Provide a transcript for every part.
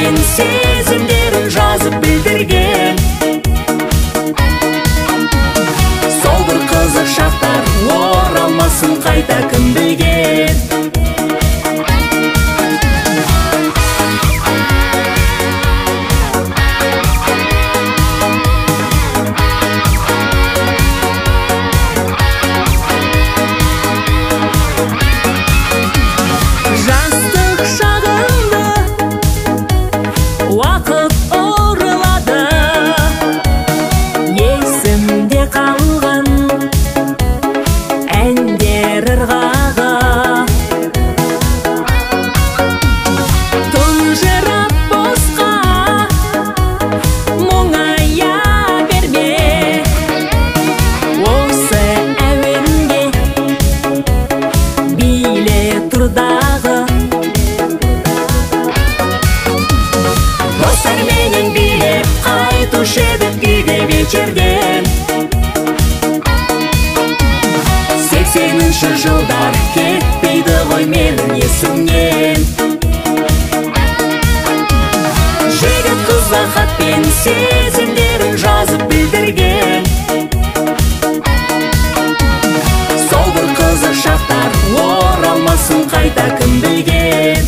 пен сезімдерін жазып білдірген. Сол бір қызық шақтар оралмасын қайта кім білген. Жылдар кетпейді ғой менің есімнен. Жігіт қызға хатпен сезімдерін жазып білдірген. Сол бір қызық шақтар оралмасын қайта кім білген.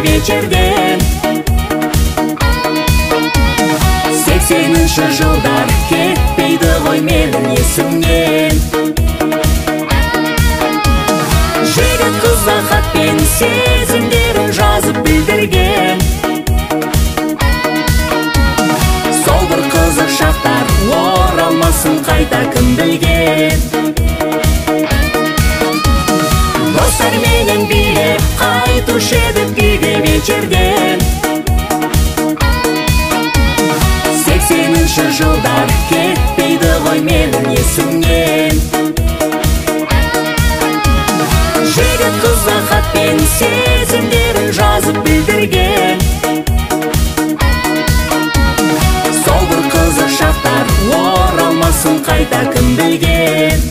Вечерден 80-ші жылдар кетпейді ғой менің есімнен. Жігіт қызға хатпен сезімдерін жазып білдірген. Сол бір қызық шақтар оралмасын қайта кім білген. Достар менен билеп қайтушы едік үйге вечерден. 80-ші жылдар кетпейді ғой менің есімнен. Жігіт қызға хатпен сезімдерін жазып білдірген. Сол бір қызық шақтар оралмасын қайта кім білген.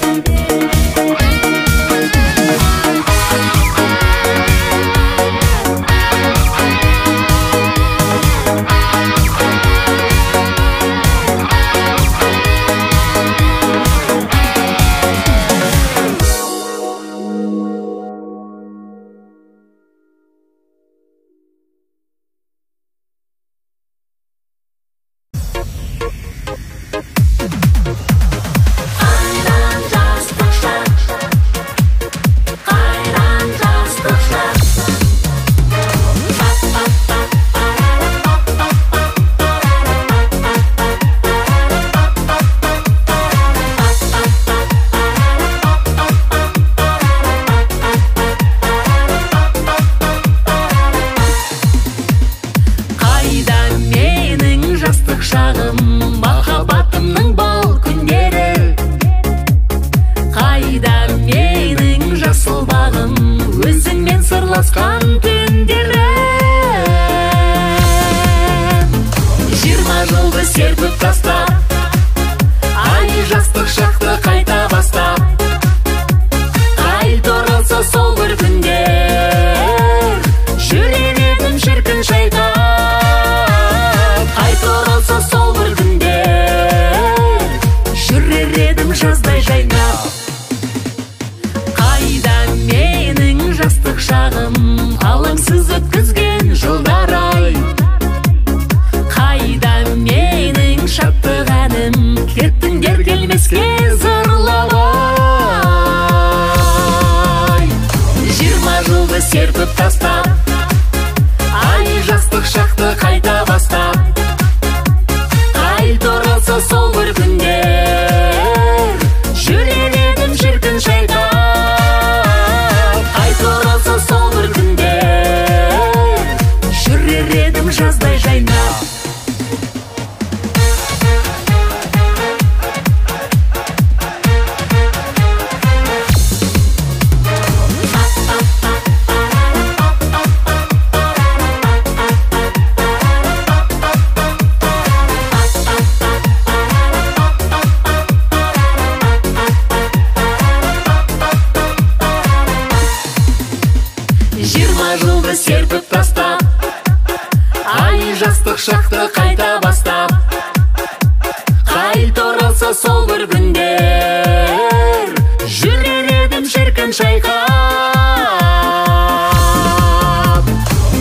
Қайта оралса сол бір күндер, жүрер едім шіркін шайқап.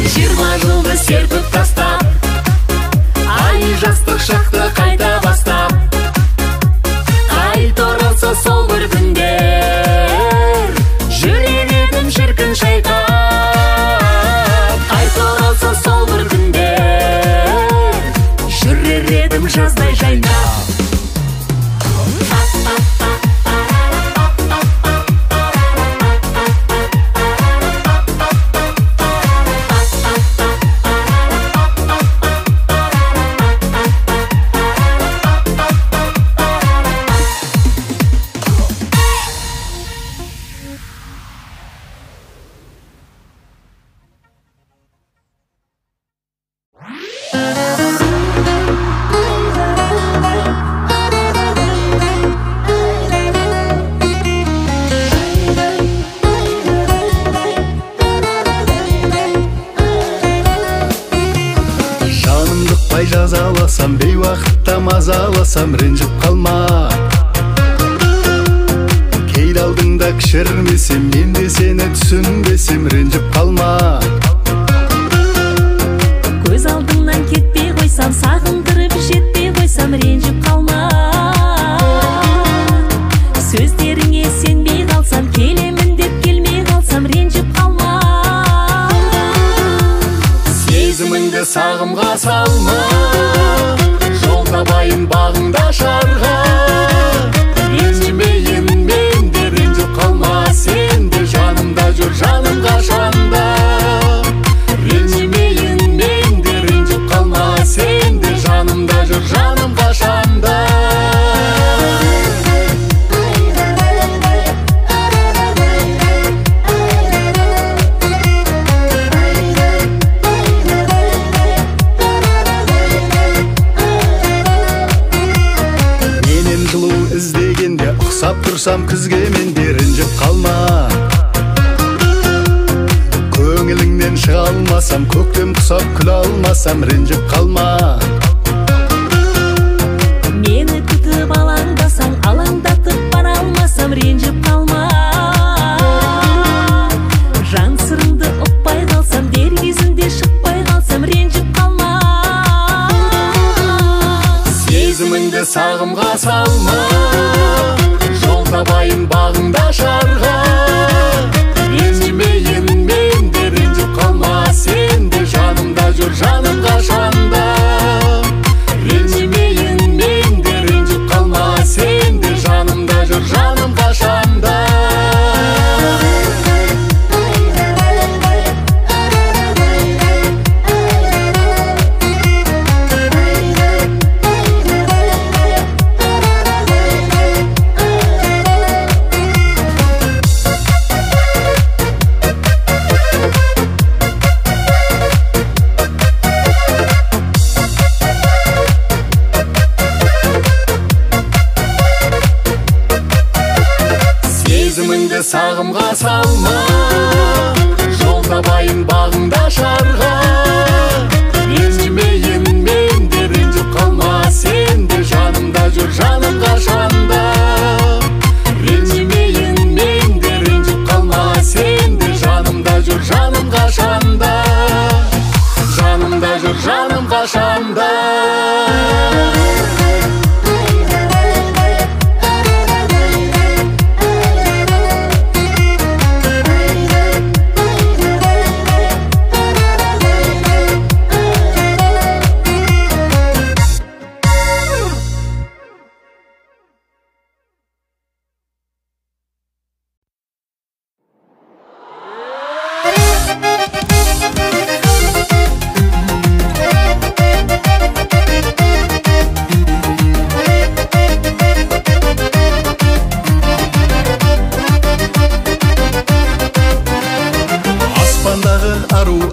20 жылды серпіп тастап, ай жастық шақты қайта бастап. Қайта оралса сол бір күндер, жүрер едім шіркін шайқап. Қайта оралса сол бір күндер, жүрер едім жаздай жайнап. Жазаласам, бейуақытта мазаласам, ренжіп қалма. Кейде алдыңда кішірмесем, мен де сені түсінбесем, ренжіп қалма. Көз алдыңнан кетпей қойсам, сағындырып жетпей қойсам, ренжіп қалма. Сөздеріңе сенбей қалсам, келемін деп келмей қалсам, ренжіп қалма. Сезіміңді сағымға салма, жол табайын бағыңда шарға. Ренжімейін мен де, ренжіп қалма, сен де жанымда жүр, жаным қашанда. Ренжімейін мен де, ренжіп қалма, сен де жанымда жүр, жаным қашанда. Ұқсап тұрсам күзге мен де, ренжіп қалма. Көңіліңнен шыға алмасам, көктем құсап күле алмасам, ренжіп қалма. Мені күтіп алаңдасаң, алаңдатып бара алмасам, ренжіп қалма. Жан сырыңды ұқпай қалсам, дер кезінде шықпай қалсам, ренжіп қалма. Сезіміңді сағымға салма, табайын бағыңда шарға. Ренжімейін мен де, ренжіп қалма, сен де жанымда жүр, жаным қашанда. Ренжімейін мен де, ренжіп қалма, сен де жанымда жүр, жаным қашанда. Сағымға салма, жол табайын бағыңда шарға. Ренжімейін мен де, ренжіп қалма, сен де жанымда жүр, жаным қашанда. Ренжімейін мен де, ренжіп қалма, сен де жанымда жүр, жаным қашанда. Жанымда жүр, жаным қашанда.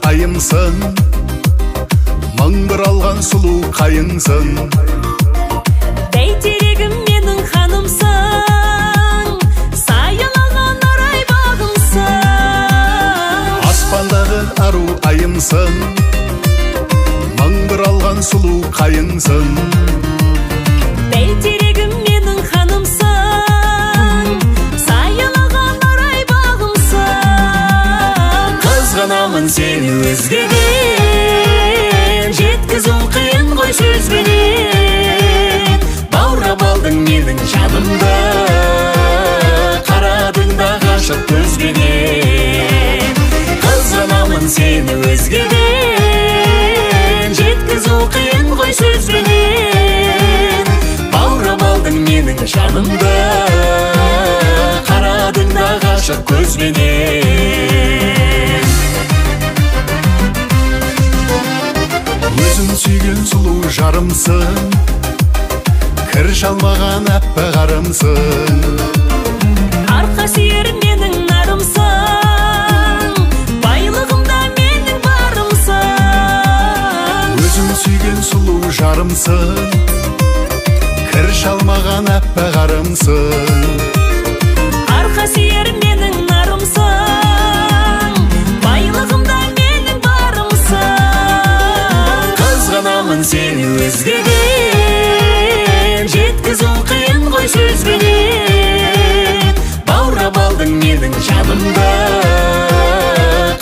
айымсың, мың бір алған сұлу қайыңсың. Бәйтерегім менің ханымсың, сайылаған арай бағымсың. Аспандағы ару айымсың, мың бір алған сұлу қайыңсың. Бәйтерегім бaldың менің жанымды, қарадың да ғашық көзбенен. Қызғанамын сені өзгеден, жеткізу қиын ғой сөзбенен. Баурап алдың менің жанымды, қарадың да ғашық көзбенен. Өзің сүйген сұлу жарымсың, кір шалмаған әппақ арымсың. Арқа сүйер менің нарымсың, байлығымда менің барымсың. Өзің сүйген сұлу жарымсың, кір шалмаған әппақ арымсың. Арқа сүйер менің нарымсың, байлығымда менің барымсың. Қызғанамын сені өзгеден, жеткізу қиын ғой сөзбенен. Баурап алдың менің жанымды,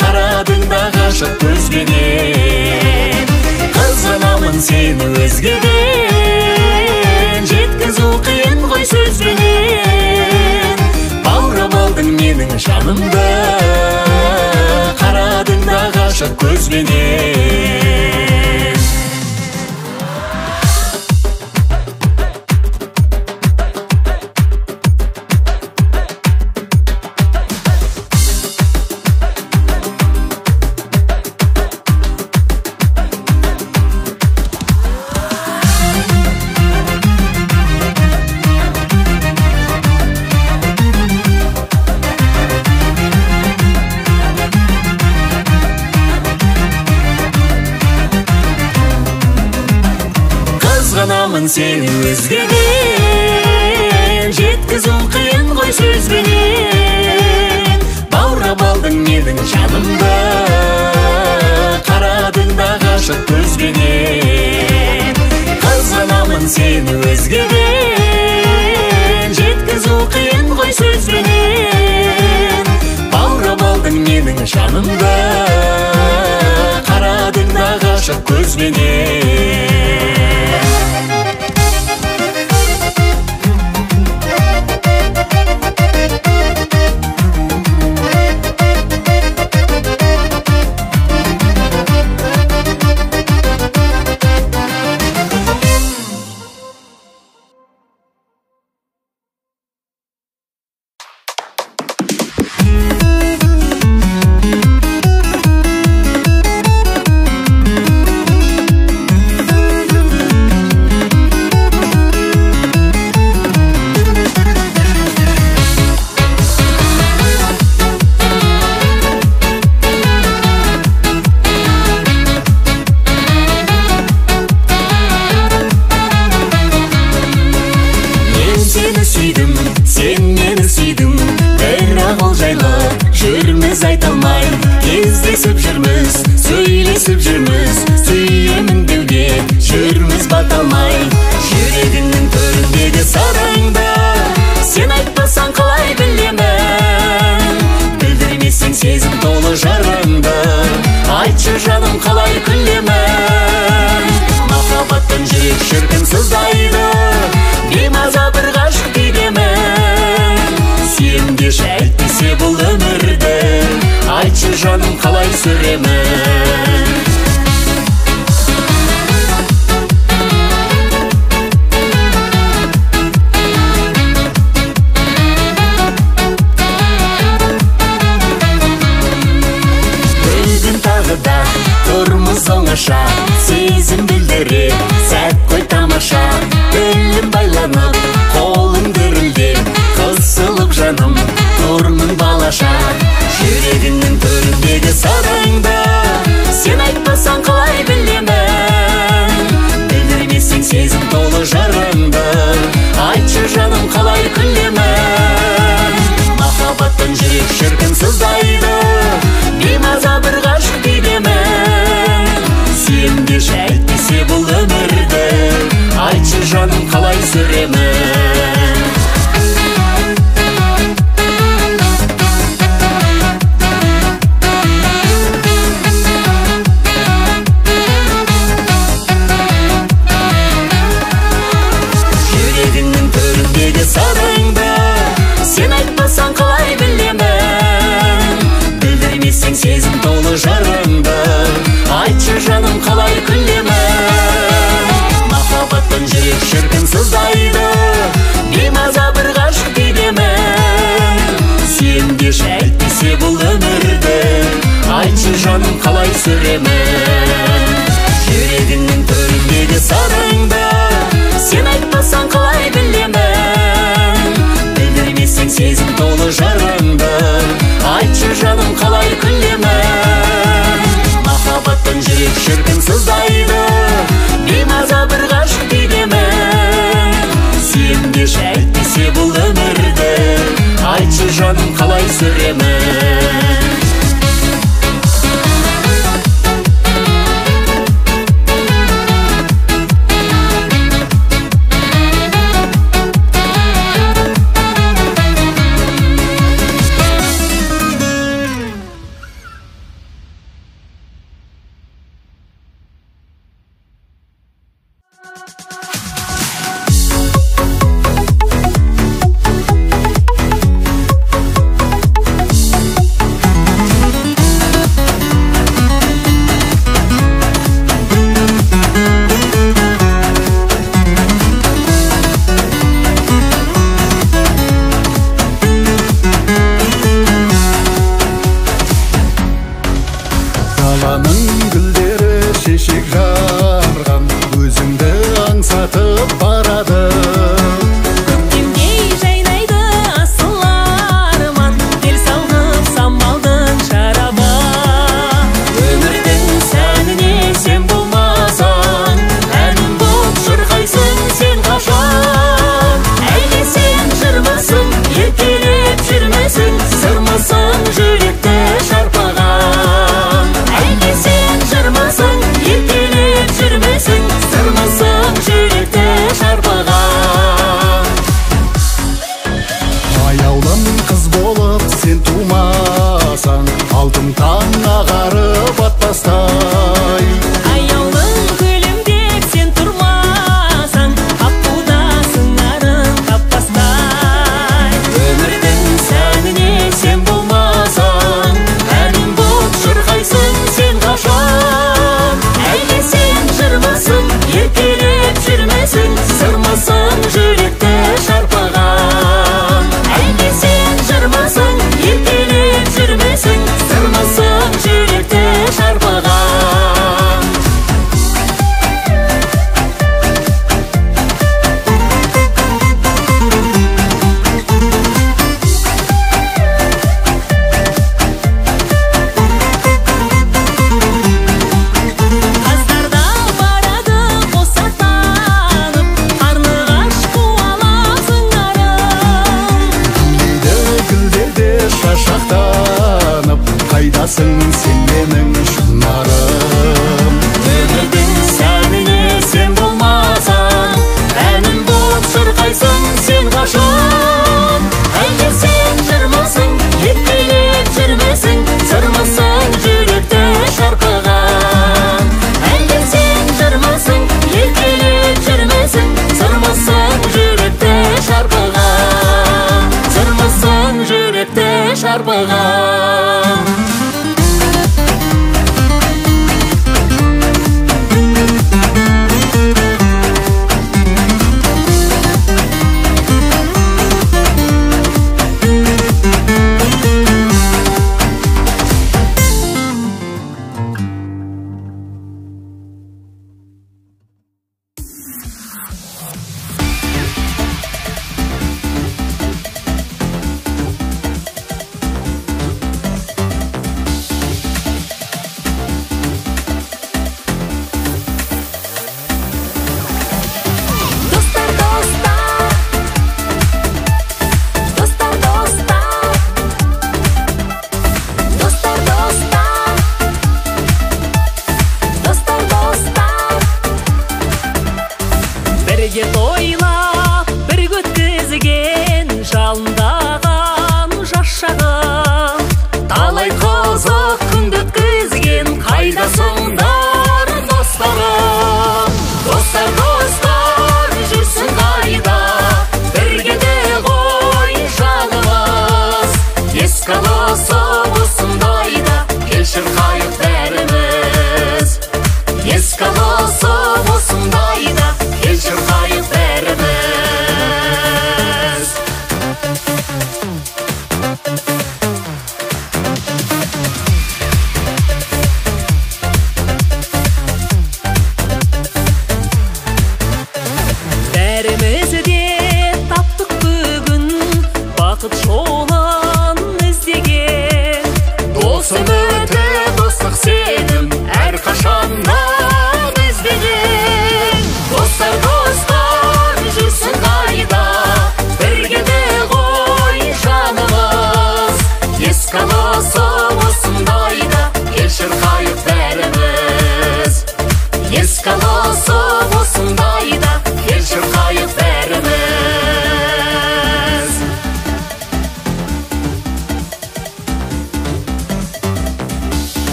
қарадың да ғашық көзбенен. Қызғанамын сені өзгеден, жеткізу қиын ғой сөзбенен. Баурап алдың менің жанымды, қарадың да ғашық көзбенен. Қызғанамын сені өзгеден, жеткізу қиын ғой сөзбенен. Баурап алдың менің жанымды, қарадың да ғашық көзбенен. Қызғанамын сені өзгеден, жеткізу қиын ғой сөзбенен. Баурап алдың менің жанымды, қарадың да ғашық көзбенен. Жүрміз айта алмай, кездесіп жүрміз, сөйлесіп жүрміз, сүйемін деуге жүрміз бата алмай. Жүрегіңнің төріндегі сараңды сен айтпасаң қалай білемін? Білдірмесең сезім толы жараңды, айтшы жаным қалай күлемін? Махаббаттан жүрек шіркін сыздайды, беймаза бір ғашық күйдемін. Сүйемдеші әйтпесе бұл өмірді, айтшы жаным қалай сүремін? Бүгін тағы да тұрмыз оңаша, сезім білдіре сәт қой тамаша. Тілім байланып, қолым дірілдеп, қысылып жаным тұрмын балаша. Жүрегіңнің төріндегі сараңды сен айтпасаң қалай білемін? Білдірмесең сезім толы жараңды, айтшы жаным қалай күлемін? Махаббаттан жүрек шіркін сыздайды, беймаза бір ғашық күйдемін. Сүйемдеші әйтпесе бұл өмірді, айтшы жаным қалай сүремін? Жүрегіңнің сүремін. Жүрегіңнің төріндегі сырыңды сен айтпасаң қалай білемін. Білдірмесең сезім толы жырыңды айтшы жаным қалай күлемін. Махаббаттың жүрек шіркін сыздайды, беймаза бір ғашық күйдемін. Сүйемдеші әйтпесе бұл өмірді айтшы жаным қалай сүремін.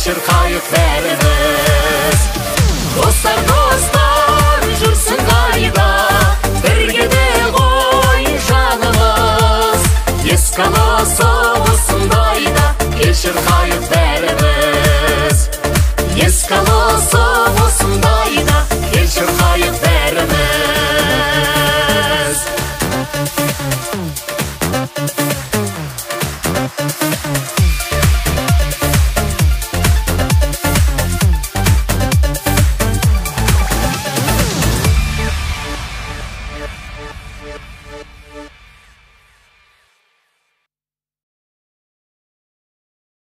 кешір қайықбәріміз. Достар, жүрсің қайда, бірге де ғой жанымыз. Ескі ана соғысындайда, кешір қайықбәріміз.